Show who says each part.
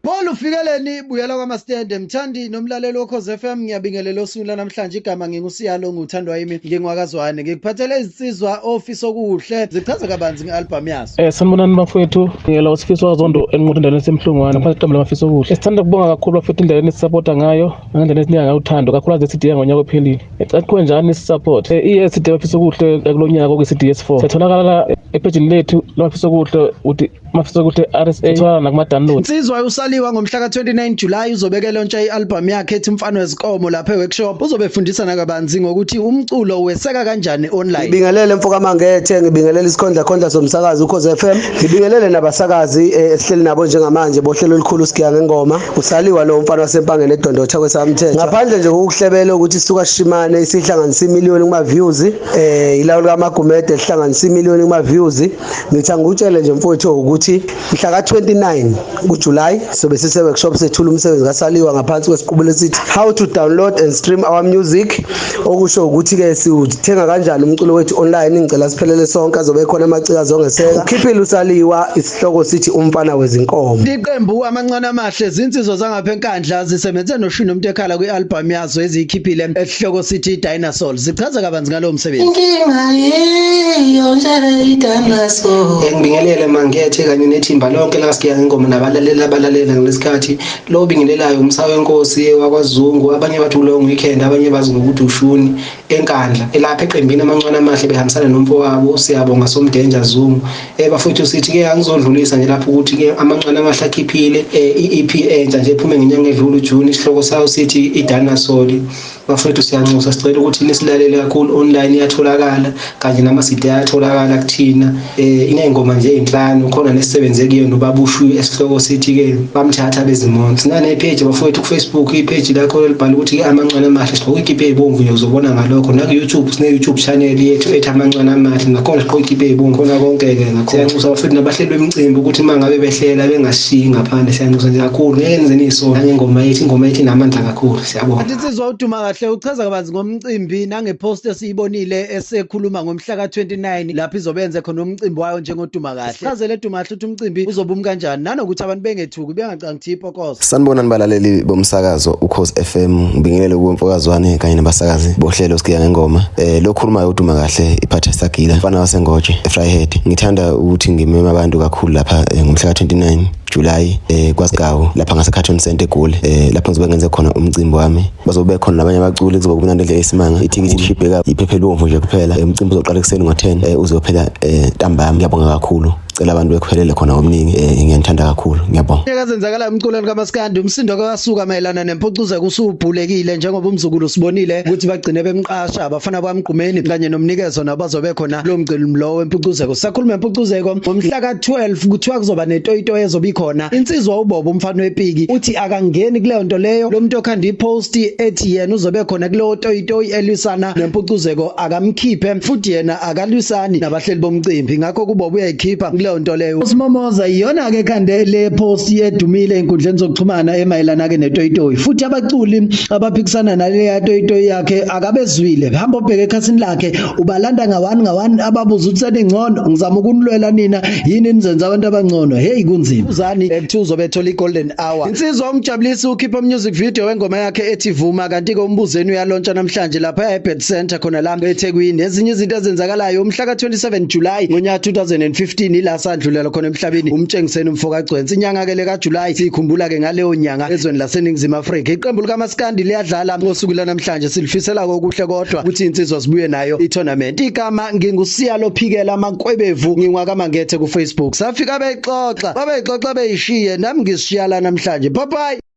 Speaker 1: Paul ufikeleni buyela kwaMaskandi mthandi nomlaleli Ukhozi FM ngiyabingelela osungula namhlanje igama ngingusiyalo nguthandwa yimi ngingwakazwane ngikuphathele izinsizwa office okuhle zichaza kabanzi ngealbum yaso.
Speaker 2: Sanibonani bafowethu ngiyela usifiso wazondo enqondo endaweni esemhlungwana ngaphansi kwethambo lamafiso okuhle. Sithanda ukubonga kakhulu bafowethu indlela esisupporta ngayo ngendlela esinika ngayo uthando kakhulu azesidinga ngonyaka ophelile. Ecaqhwe njani isisupport ESD bafiso okuhle kulonyaka okweCDS4 setholakala epage lethu lamafiso okuhle uthi mafiso okuhle RSA ethola nakuma download.
Speaker 1: Insizwa usaliwa ngomhla ka29 July uzobekela lontsha ialbum yakhe ethi Mfana Wezikomo lapha eworkshop uzobefundisa nakabanzi ngokuthi umculo weseka kanjani online.
Speaker 3: Ngibingelele mfoka mangethe ngibingelele isikhondla somsakazi Ukhozi FM ngibingelele nabasakazi esihleli nabo njengamanje bohlelo olukhulu sikiya ngengoma usaliwa lo mfana wasempangeni edondotha kwesamthetho ngaphandle nje ukuhlebela ukuthi sisuka Shimane isihlanganisa imiliyoni kuma views ilawula kaMagumede ihlanganisa imiliyoni kuma views ngithanga ukutshela nje mfowethu ukuthi mhla ka29 kuJuly sobe sise workshop sethula umsebenzi kaSaliwa ngaphansi kwesiqubule sithi how to download and stream our music okusho ukuthi ke siwuthenga kanjani umculo wethu online ngicela siphelele sonke azobe khona amacika azongeseka ukhiphile usaliwa isihloko sithi umfana wezinkomo.
Speaker 1: Iqembu amancane amahle zinsizwa zangapha enkandla zisebenze noShino umuntu ekhala kwialbum yazo ezikhiphile esihloko sithi Dinosaur zichaza kabanzi ngalo msebenzi.
Speaker 4: Inkinga yiyo njalo iDinosaur ngibingelele mangethe kanye nethimba lonke la sikiya ngengoma nabalalela ngalesikhathi lo bingelelayo umsawe wenkosi wakwaZungu abanye bathi long weekend abanye bazi ngokuthi ushuni enkandla elapha eqembini amancane amahle behambisana nomfo wabo siyabonga somdenja Zungu bafuthu sithi ke angizodlulisa nje lapho ukuthi ke amancane amahle akhiphile iEP entsha nje ephume ngenyanga edlule uJune isihloko sawo sithi iDinosaur bafuthu siyanxusa sicela ukuthi nisilalele kakhulu online iyatholakala kanje nama CD ayatholakala kuthina inengoma nje enhlanu khona nesisebenze kuyo nobabushwe esihloko sithi ke bamthatha bezimonto sinane page bafowethu ku Facebook ipage lakho elibhala ukuthi ke amancane amahle siqoka ikipe ebomvu nje uzobona ngalokho na ku YouTube sine YouTube channel yethu ethi amancane amahle nakhona siqoka ikipe ebomvu khona konke ke ngakho siyanxusa bafowethu nabahleli bemicimbi ukuthi mangabe behlela bengashiyi ngaphandle siyanxusa nje kakhulu ngenzeni iso ingoma yethi namandla kakhulu siyabonga.
Speaker 1: Insizwa uduma kahle uchaza kabanzi ngomcimbi nangepost esiyibonile esekhuluma ngomhla ka29 lapho izobenze khona umcimbi wayo njengoduma kahle. Chazele duma kahle ukuthi umcimbi uzobuma kanjani nanokuthi abantu bengethuki bengacanga ukuthi ipokoso.
Speaker 5: Sanibonani balaleli bomsakazo Ukhozi FM ngibingelele kuMfokazwane kanye nabasakazi bohlelo sikiya ngengoma lokhuluma uduma kahle iphatha sagila mfana wasengoje eFryhead ngithanda ukuthi ngimema abantu kakhulu lapha ngomhla ka29 July kwaSgawu lapha ngaseCarton Center eGoli lapho ngizobe ngenze khona umcimbi wami bazobe khona nabanye abaculi kuzobe kumnandi esimanga ithikithi lishibheka iphephe bomvu nje kuphela umcimbi uzoqala ekseni ngo10 uzophela ntambama ngiyabonga kakhulu cela abantu bekhwelele khona omningi ngiyanthanda kakhulu ngiyabonga.
Speaker 1: Yakazenzakala umculweni kaMaskandi umsindo kasuka mayelana nempucuze kusubhulekile njengoba umzukulu sibonile ukuthi bagcine bemqasha abafana bamgqumeni kanye nomnikezo nabazobe khona lo mcimbi lo wempucuze kusakhuluma impucuzeko ngomhla ka12 kuthiwa kuzoba netoyito ezobikhona insizwa uBobo umfana wepiki uthi akangeni kuleyo nto leyo lo muntu okhanda ipost ethi yena uzobe khona kuleyo toyito elisana nempucuzeko akamkhiphe futhi yena akalwisani nabahleli bomcimbi ngakho kuBobo uyayikhipha leyo nto leyo usimomoza iyona ke khande le post edumile enkundleni zokuxhumana emayelana ke netoyitoyi futhi abaculi abaphikisana nale toyitoyi yakhe akabezwile hamba ubheke ekhasini lakhe ubalanda ngawani ababuza ukuthi seningcono ngizama ukunilwela nina yini nizenza abantu abangcono hey kunzima uzani ekuthi uzobethola iGolden Hour. Insizwa umjabulisi ukhipha music video wengoma yakhe ethi Vuma kanti ke umbuzeni uyalontsha namhlanje lapha eBed Center khona la eThekwini ezinye izinto ezenzakalayo umhla ka27 July ngonyaka 2015 ila sandlulela khona emhlabeni umtshengiseni umfoka Gcwensi inyanga ke le kaJuly sikhumbula ke ngaleyo nyanga ezweni laseNingizimu Afrika iqembu likaMaskandi liyadlala ngosuku lanamhlanje silifisela okuhle kodwa ukuthi insizwa sibuye nayo itournament igama ngingusiyalo phikela amankwebevu ngingwakamangethe ku Facebook safika beyixoxa babeyixoxa beyishiye nami ngisishiyala namhlanje bye bye.